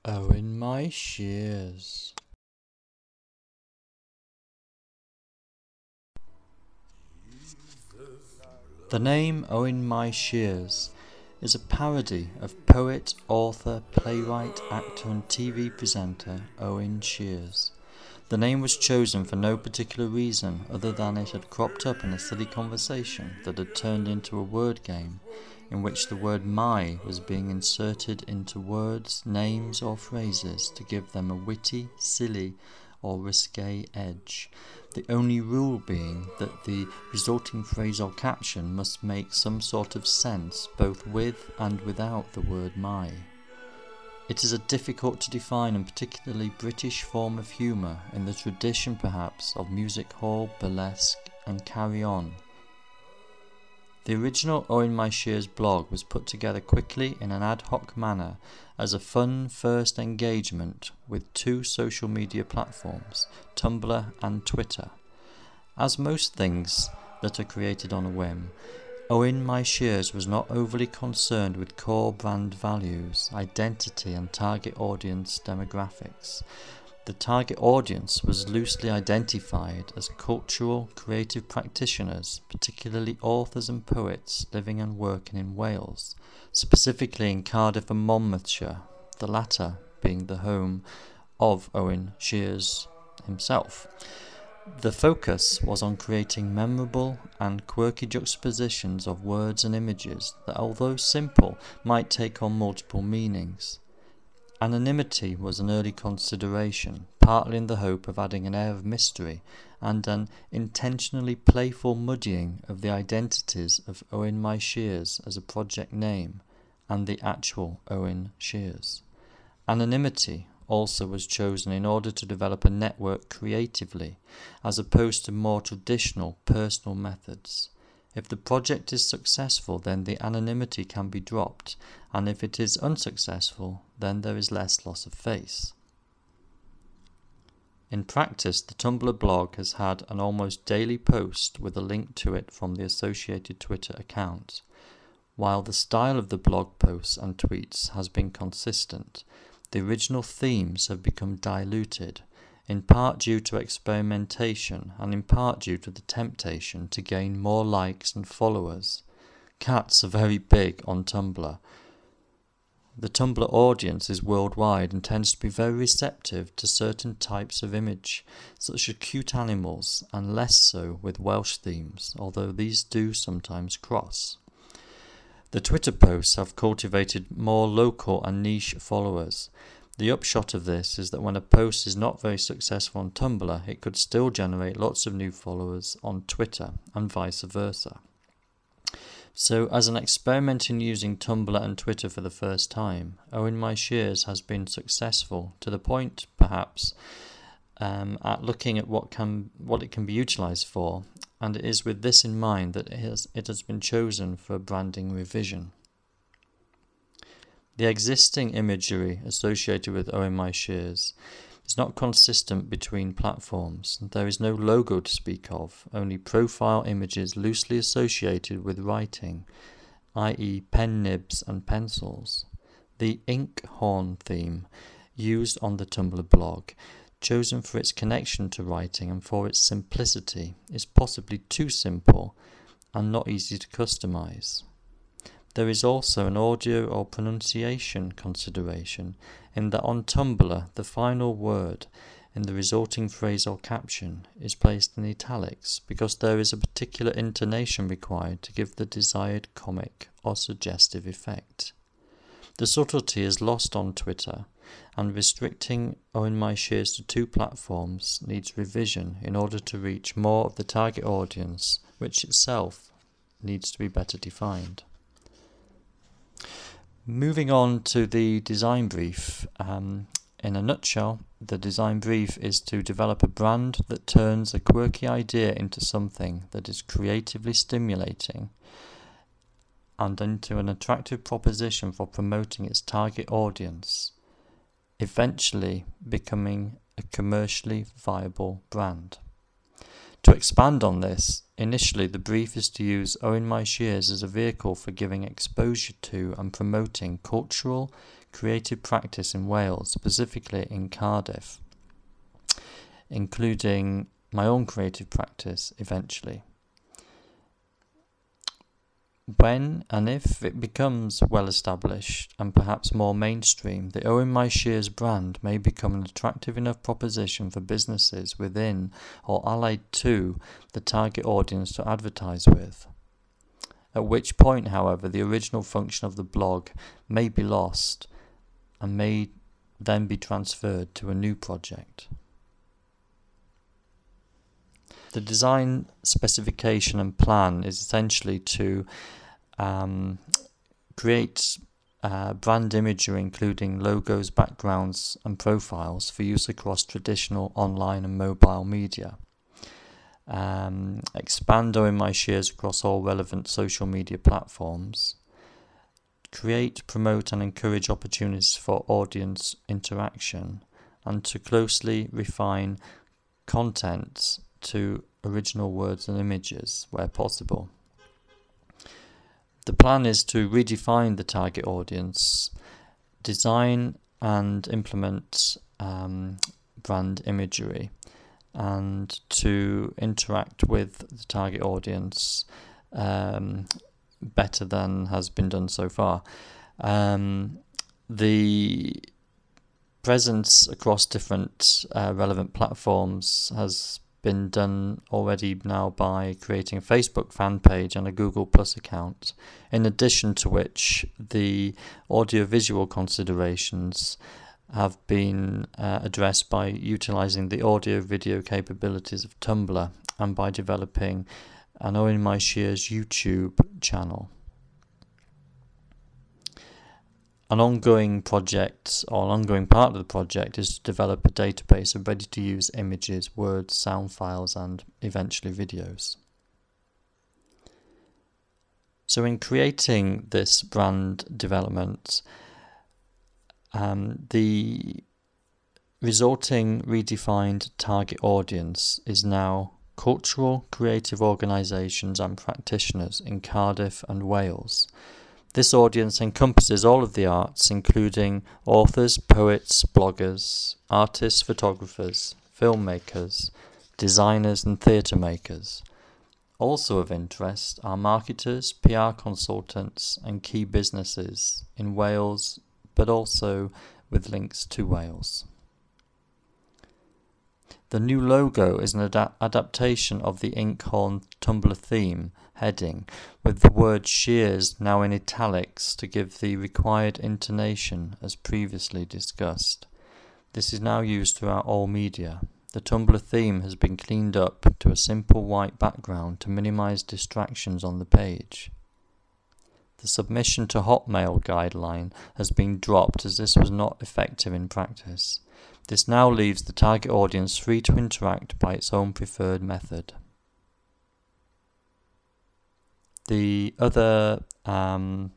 Owen My Shears. The name Owen My Shears is a parody of poet, author, playwright, actor and TV presenter Owen Shears. The name was chosen for no particular reason other than it had cropped up in a silly conversation that had turned into a word game in which the word my was being inserted into words, names or phrases to give them a witty, silly or risque edge, the only rule being that the resulting phrase or caption must make some sort of sense both with and without the word my. It is a difficult to define and particularly British form of humour in the tradition perhaps of music hall, burlesque and carry on. The original Owen My Shears blog was put together quickly in an ad hoc manner as a fun first engagement with two social media platforms, Tumblr and Twitter. As most things that are created on a whim, Owen My Shears was not overly concerned with core brand values, identity and target audience demographics. The target audience was loosely identified as cultural, creative practitioners, particularly authors and poets living and working in Wales, specifically in Cardiff and Monmouthshire, the latter being the home of Owen Shears himself. The focus was on creating memorable and quirky juxtapositions of words and images that, although simple, might take on multiple meanings. Anonymity was an early consideration, partly in the hope of adding an air of mystery and an intentionally playful muddying of the identities of Owen My Shears as a project name and the actual Owen Shears. Anonymity also was chosen in order to develop a network creatively, as opposed to more traditional personal methods. If the project is successful, then the anonymity can be dropped, and if it is unsuccessful, then there is less loss of face. In practice, the Tumblr blog has had an almost daily post with a link to it from the associated Twitter account. While the style of the blog posts and tweets has been consistent, the original themes have become diluted, in part due to experimentation and in part due to the temptation to gain more likes and followers. Cats are very big on Tumblr. The Tumblr audience is worldwide and tends to be very receptive to certain types of image, such as cute animals, and less so with Welsh themes, although these do sometimes cross. The Twitter posts have cultivated more local and niche followers. The upshot of this is that when a post is not very successful on Tumblr, it could still generate lots of new followers on Twitter, and vice versa. So, as an experiment in using Tumblr and Twitter for the first time, Owen My Shears has been successful to the point, perhaps, at looking at what it can be utilised for, and it is with this in mind that it has been chosen for branding revision. The existing imagery associated with Owen My Shears is not consistent between platforms. There is no logo to speak of, only profile images loosely associated with writing, i.e. pen nibs and pencils. The ink horn theme used on the Tumblr blog, chosen for its connection to writing and for its simplicity, is possibly too simple and not easy to customize. There is also an audio or pronunciation consideration in that on Tumblr the final word in the resulting phrase or caption is placed in italics because there is a particular intonation required to give the desired comic or suggestive effect. The subtlety is lost on Twitter, and restricting Owen My Shears to two platforms needs revision in order to reach more of the target audience, which itself needs to be better defined. Moving on to the design brief. In a nutshell, the design brief is to develop a brand that turns a quirky idea into something that is creatively stimulating and into an attractive proposition for promoting its target audience, eventually becoming a commercially viable brand. To expand on this, initially the brief is to use Owen My Shears as a vehicle for giving exposure to and promoting cultural, creative practice in Wales, specifically in Cardiff, including my own creative practice eventually. When and if it becomes well established and perhaps more mainstream, the Owen My Shears brand may become an attractive enough proposition for businesses within or allied to the target audience to advertise with. At which point, however, the original function of the blog may be lost and may then be transferred to a new project. The design specification and plan is essentially to create brand imagery including logos, backgrounds and profiles for use across traditional online and mobile media. Expand Owen My Shears across all relevant social media platforms. Create, promote and encourage opportunities for audience interaction, and to closely refine content to original words and images where possible. The plan is to redefine the target audience, design and implement brand imagery, and to interact with the target audience better than has been done so far. The presence across different relevant platforms has been done already now by creating a Facebook fan page and a Google Plus account, in addition to which the audio-visual considerations have been addressed by utilising the audio-video capabilities of Tumblr and by developing an Owen My Shears YouTube channel. An ongoing project, or an ongoing part of the project, is to develop a database of ready-to-use images, words, sound files, and eventually videos. So in creating this brand development, the resulting redefined target audience is now cultural, creative organisations and practitioners in Cardiff and Wales. This audience encompasses all of the arts, including authors, poets, bloggers, artists, photographers, filmmakers, designers and theatre makers. Also of interest are marketers, PR consultants and key businesses in Wales, but also with links to Wales. The new logo is an adaptation of the Inkhorn Tumblr theme heading, with the word Shears now in italics to give the required intonation as previously discussed. This is now used throughout all media. The Tumblr theme has been cleaned up to a simple white background to minimise distractions on the page. The submission to Hotmail guideline has been dropped as this was not effective in practice. This now leaves the target audience free to interact by its own preferred method. The other parts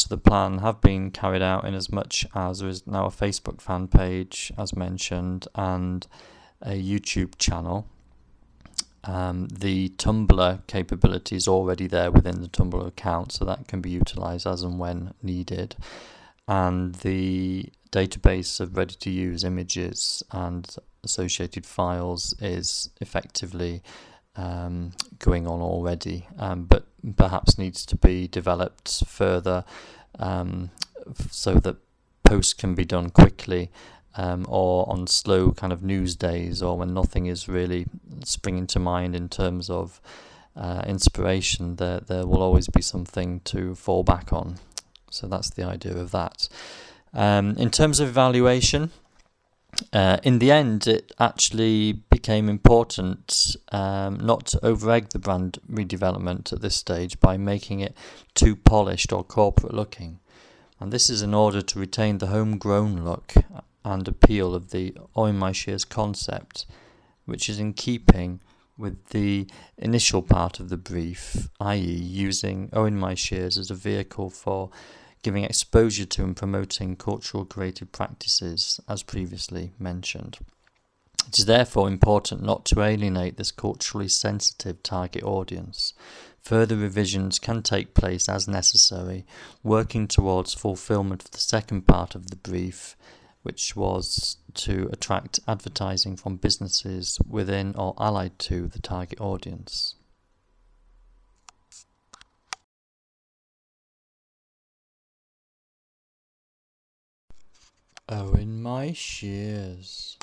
of the plan have been carried out in as much as there is now a Facebook fan page, as mentioned, and a YouTube channel. The Tumblr capability is already there within the Tumblr account, so that can be utilised as and when needed. And the database of ready-to-use images and associated files is effectively going on already, but perhaps needs to be developed further so that posts can be done quickly, or on slow kind of news days, or when nothing is really springing to mind in terms of inspiration. There will always be something to fall back on. So that's the idea of that. In terms of evaluation, in the end it actually became important not to over-egg the brand redevelopment at this stage by making it too polished or corporate looking. And this is in order to retain the homegrown look and appeal of the Owen My Shears concept, which is in keeping with the initial part of the brief, i.e. using Owen My Shears as a vehicle for giving exposure to and promoting cultural creative practices, as previously mentioned. It is therefore important not to alienate this culturally sensitive target audience, Further revisions can take place as necessary, working towards fulfillment of the second part of the brief, which was to attract advertising from businesses within or allied to the target audience. Oh, in my shears.